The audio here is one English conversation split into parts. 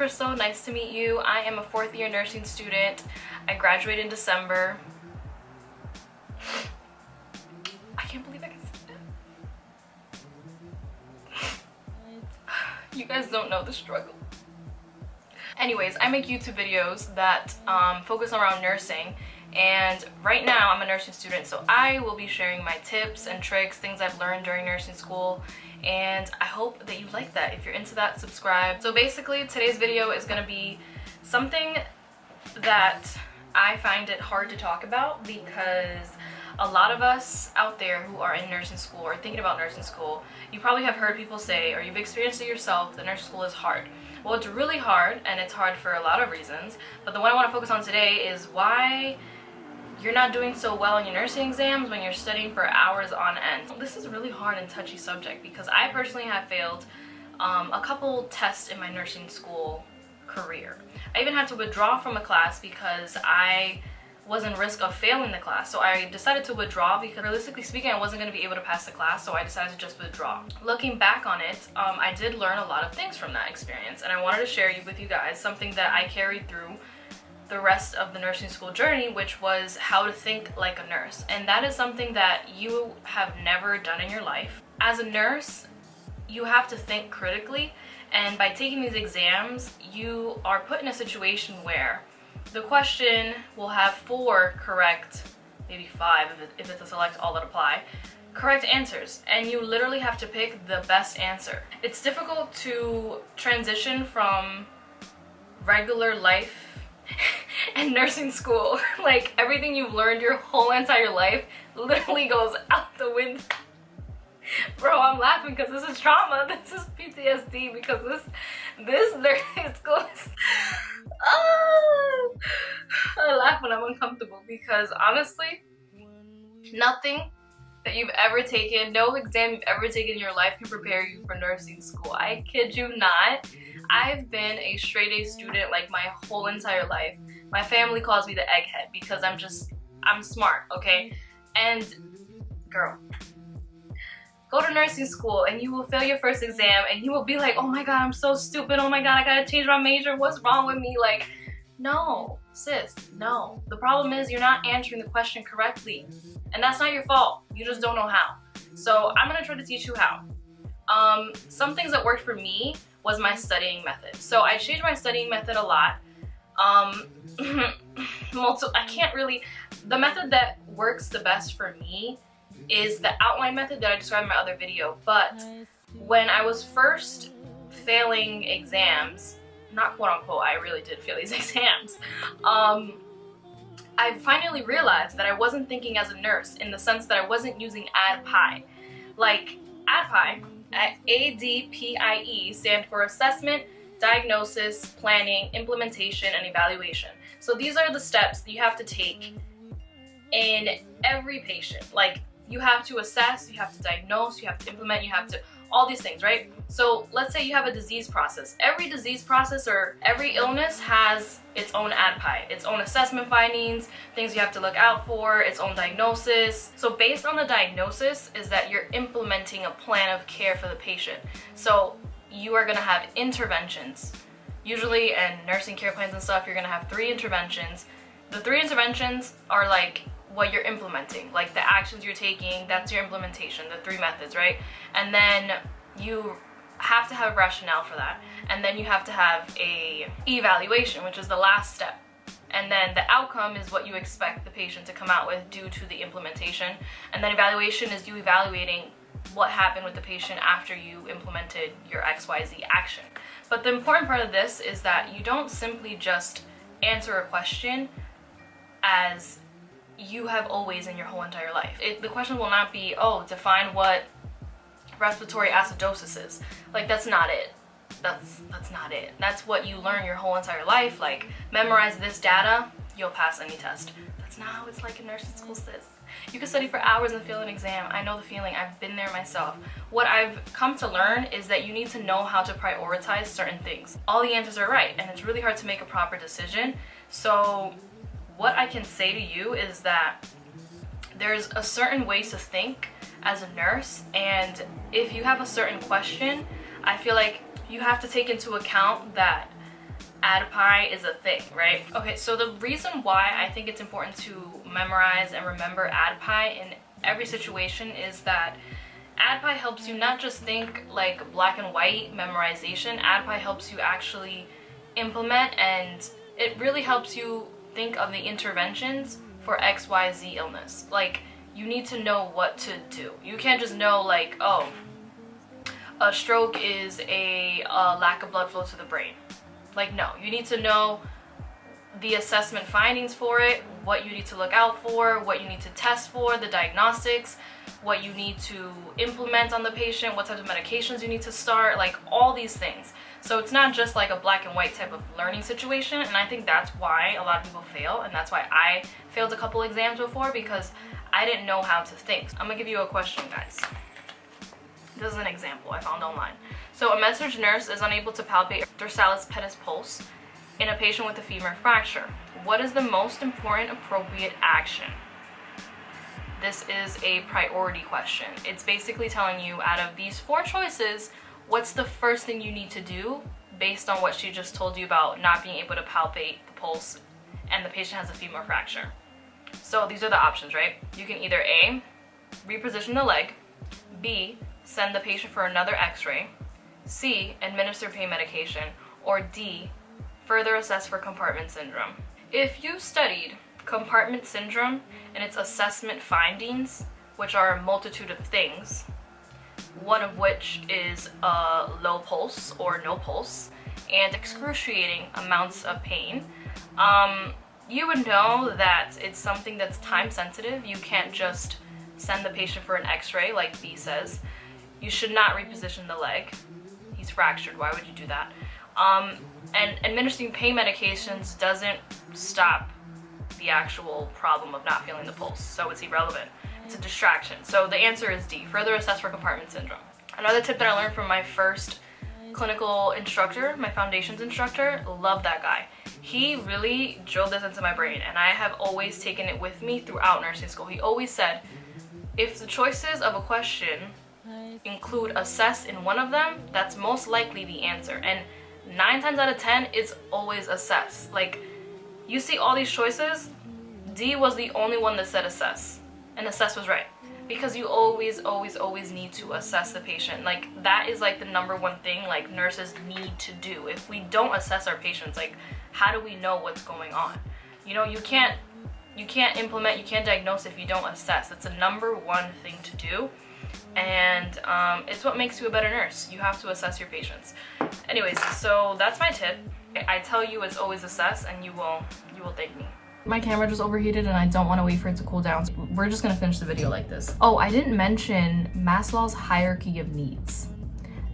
Crystal. Nice to meet you. I am a 4th year nursing student. I graduated in December. I can't believe I can say that. You guys don't know the struggle. Anyways, I make YouTube videos that focus around nursing, and right now I'm a nursing student, so I will be sharing my tips and tricks, things I've learned during nursing school, and I hope that you like that. If you're into that, subscribe. So basically, today's video is going to be something that I find it hard to talk about because a lot of us out there who are in nursing school or thinking about nursing school, you probably have heard people say, or you've experienced it yourself, that nursing school is hard. Well, it's really hard, and it's hard for a lot of reasons, but the one I want to focus on today is why you're not doing so well in your nursing exams when you're studying for hours on end. This is a really hard and touchy subject because I personally have failed a couple tests in my nursing school career. I even had to withdraw from a class because I was in risk of failing the class, so I decided to withdraw because realistically speaking I wasn't going to be able to pass the class, so I decided to just withdraw. Looking back on it, I did learn a lot of things from that experience, and I wanted to share with you guys something that I carried through the rest of the nursing school journey, which was how to think like a nurse. And that is something that you have never done in your life. As a nurse, you have to think critically, and by taking these exams you are put in a situation where the question will have 4 correct, maybe 5 if it's a select all that apply, correct answers, and you literally have to pick the best answer. It's difficult to transition from regular life and nursing school. Like, everything you've learned your whole entire life literally goes out the window. Bro, I'm laughing because this is trauma. This is PTSD because this nursing school is... Oh, I laugh when I'm uncomfortable because honestly, nothing that you've ever taken, no exam you've ever taken in your life can prepare you for nursing school. I kid you not. I've been a straight A student like my whole entire life. My family calls me the egghead because I'm smart, okay? And girl, go to nursing school and you will fail your first exam and you will be like, oh my god, I'm so stupid, oh my god, I gotta change my major, what's wrong with me? Like, no, sis, no. The problem is you're not answering the question correctly, and that's not your fault. You just don't know how. So I'm gonna try to teach you how. Some things that worked for me was my studying method. So I changed my studying method a lot. The method that works the best for me is the outline method that I described in my other video. But when I was first failing exams, not quote unquote, I really did fail these exams, I finally realized that I wasn't thinking as a nurse, in the sense that I wasn't using Adpie. Like, Adpie, ADPIE, stand for Assessment, Diagnosis, Planning, Implementation, and Evaluation. So these are the steps that you have to take in every patient. Like, you have to assess, you have to diagnose, you have to implement, you have to, all these things, right? So let's say you have a disease process. Every disease process or every illness has its own Adpie, its own assessment findings, things you have to look out for, its own diagnosis. So based on the diagnosis is that you're implementing a plan of care for the patient. So you are gonna have interventions. Usually in nursing care plans and stuff, you're gonna have 3 interventions. The 3 interventions are like what you're implementing, like the actions you're taking, that's your implementation, the 3 methods, right? And then you have to have a rationale for that. And then you have to have a evaluation, which is the last step. And then the outcome is what you expect the patient to come out with due to the implementation. And then evaluation is you evaluating what happened with the patient after you implemented your XYZ action. But the important part of this is that you don't simply just answer a question as you have always in your whole entire life. The question will not be, oh, define what respiratory acidosis is. Like, that's not it. That's not it. That's what you learn your whole entire life. Like, memorize this data, you'll pass any test. That's not how it's like in nursing school, sis. You can study for hours and fail an exam. I know the feeling. I've been there myself. What I've come to learn is that you need to know how to prioritize certain things. All the answers are right, and it's really hard to make a proper decision. So what I can say to you is that there's a certain way to think as a nurse, and if you have a certain question, I feel like you have to take into account that Adpie is a thing, right? Okay, so the reason why I think it's important to memorize and remember Adpie in every situation is that Adpie helps you not just think like black and white memorization. Adpie helps you actually implement, and it really helps you think of the interventions for XYZ illness. Like, you need to know what to do. You can't just know like, oh, a stroke is a lack of blood flow to the brain. Like, no, you need to know the assessment findings for it, what you need to look out for, what you need to test for, the diagnostics, what you need to implement on the patient, what types of medications you need to start, like all these things. So it's not just like a black and white type of learning situation, and I think that's why a lot of people fail, and that's why I failed a couple exams before, because I didn't know how to think. I'm gonna give you a question, guys. This is an example I found online. So a med-surg nurse is unable to palpate dorsalis pedis pulse in a patient with a femur fracture. What is the most important appropriate action? This is a priority question. It's basically telling you, out of these 4 choices, what's the first thing you need to do based on what she just told you about not being able to palpate the pulse and the patient has a femur fracture. So these are the options, right? You can either A, reposition the leg, B, send the patient for another x-ray, C, administer pain medication, or D, further assess for compartment syndrome. If you studied compartment syndrome and its assessment findings, which are a multitude of things, one of which is a low pulse or no pulse and excruciating amounts of pain, you would know that it's something that's time sensitive. You can't just send the patient for an x-ray like B says. You should not reposition the leg. He's fractured, why would you do that? And administering pain medications doesn't stop the actual problem of not feeling the pulse, so it's irrelevant. It's a distraction. So the answer is D, further assess for compartment syndrome. Another tip that I learned from my first clinical instructor, my foundations instructor, love that guy. He really drilled this into my brain, and I have always taken it with me throughout nursing school. He always said, if the choices of a question include assess in one of them, that's most likely the answer. And 9 times out of 10, it's always assess. Like, you see all these choices, D was the only one that said assess, and assess was right, because you always need to assess the patient. Like, that is like the #1 thing like nurses need to do. If we don't assess our patients, like, how do we know what's going on? You know, you can't implement, you can't diagnose if you don't assess. It's a #1 thing to do, and it's what makes you a better nurse. You have to assess your patients. Anyways, so that's my tip. I tell you it's always assess, and you will thank me. My camera just overheated and I don't want to wait for it to cool down, so we're just gonna finish the video like this. Oh, I didn't mention Maslow'S hierarchy of needs.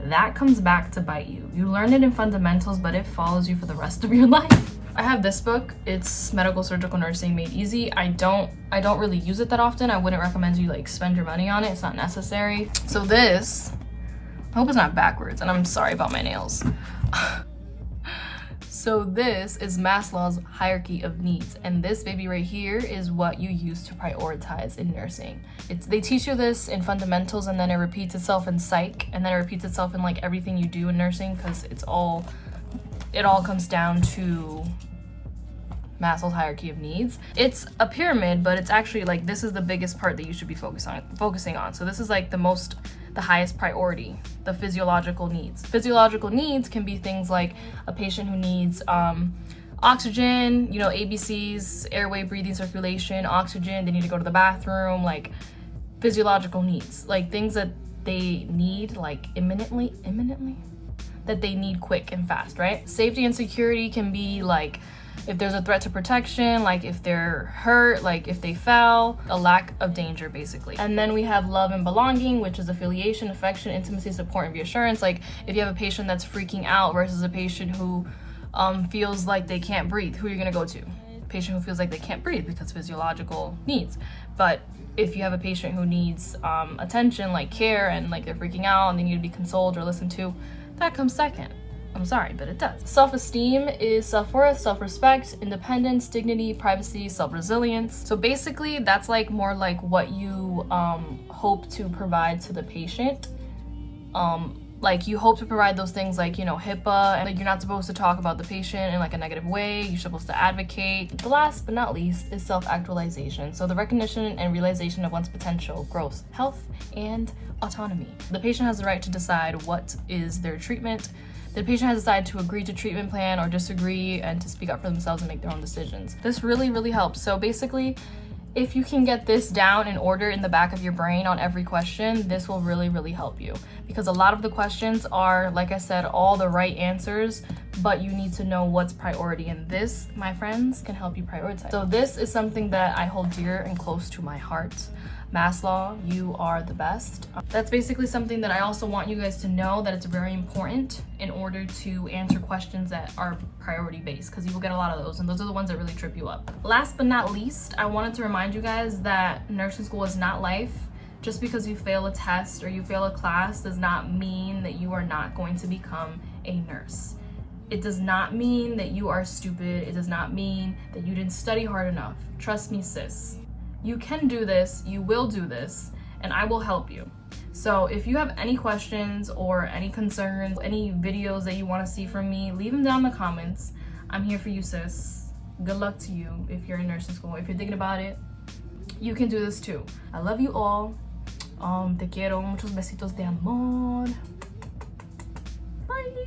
That comes back to bite you. You learn it in fundamentals, but it follows you for the rest of your life. I have this book. It's Medical Surgical Nursing Made Easy. I don't really use it that often. I wouldn't recommend you like spend your money on it. It's not necessary. So this, I hope it's not backwards, and I'm sorry about my nails. So this is Maslow'S hierarchy of needs, and this baby right here is what you use to prioritize in nursing. They teach you this in fundamentals, and then it repeats itself in psych, and then it repeats itself in like everything you do in nursing, because it all comes down to Maslow'S hierarchy of needs. It's a pyramid, but it's actually like, this is the biggest part that you should be focusing on. So this is like the highest priority, the physiological needs. Physiological needs can be things like a patient who needs oxygen, you know, ABCs, airway, breathing, circulation, oxygen, they need to go to the bathroom, like physiological needs, like things that they need like imminently, that they need quick and fast, right? Safety and security can be like if there's a threat to protection, like if they're hurt, like if they fell, a lack of danger basically. And then we have love and belonging, which is affiliation, affection, intimacy, support, and reassurance. Like if you have a patient that's freaking out versus a patient who feels like they can't breathe, who are you gonna go to? Patient who feels like they can't breathe because physiological needs. But if you have a patient who needs attention, like care, and like they're freaking out and they need to be consoled or listened to, that comes second. I'm sorry, but it does. Self-esteem is self-worth, self-respect, independence, dignity, privacy, self-resilience. So basically, that's like more like what you hope to provide to the patient Like, you hope to provide those things like, you know, HIPAA, and like you're not supposed to talk about the patient in like a negative way. You're supposed to advocate. The last but not least is self-actualization. So the recognition and realization of one's potential, growth, health, and autonomy. The patient has the right to decide what is their treatment. The patient has decided to agree to treatment plan or disagree, and to speak up for themselves and make their own decisions. This really, really helps. So basically, if you can get this down in order in the back of your brain on every question, this will really, really help you. Because a lot of the questions are, like I said, all the right answers, but you need to know what's priority. And this, my friends, can help you prioritize. So this is something that I hold dear and close to my heart. Maslow, you are the best. That's basically something that I also want you guys to know, that it's very important in order to answer questions that are priority based, because you will get a lot of those, and those are the ones that really trip you up. Last but not least, I wanted to remind you guys that nursing school is not life. Just because you fail a test or you fail a class does not mean that you are not going to become a nurse. It does not mean that you are stupid. It does not mean that you didn't study hard enough. Trust me, sis. You can do this, you will do this, and I will help you. So if you have any questions or any concerns, any videos that you want to see from me, leave them down in the comments. I'm here for you, sis. Good luck to you if you're in nursing school. If you're thinking about it, you can do this too. I love you all. Te quiero. Muchos besitos de amor. Bye.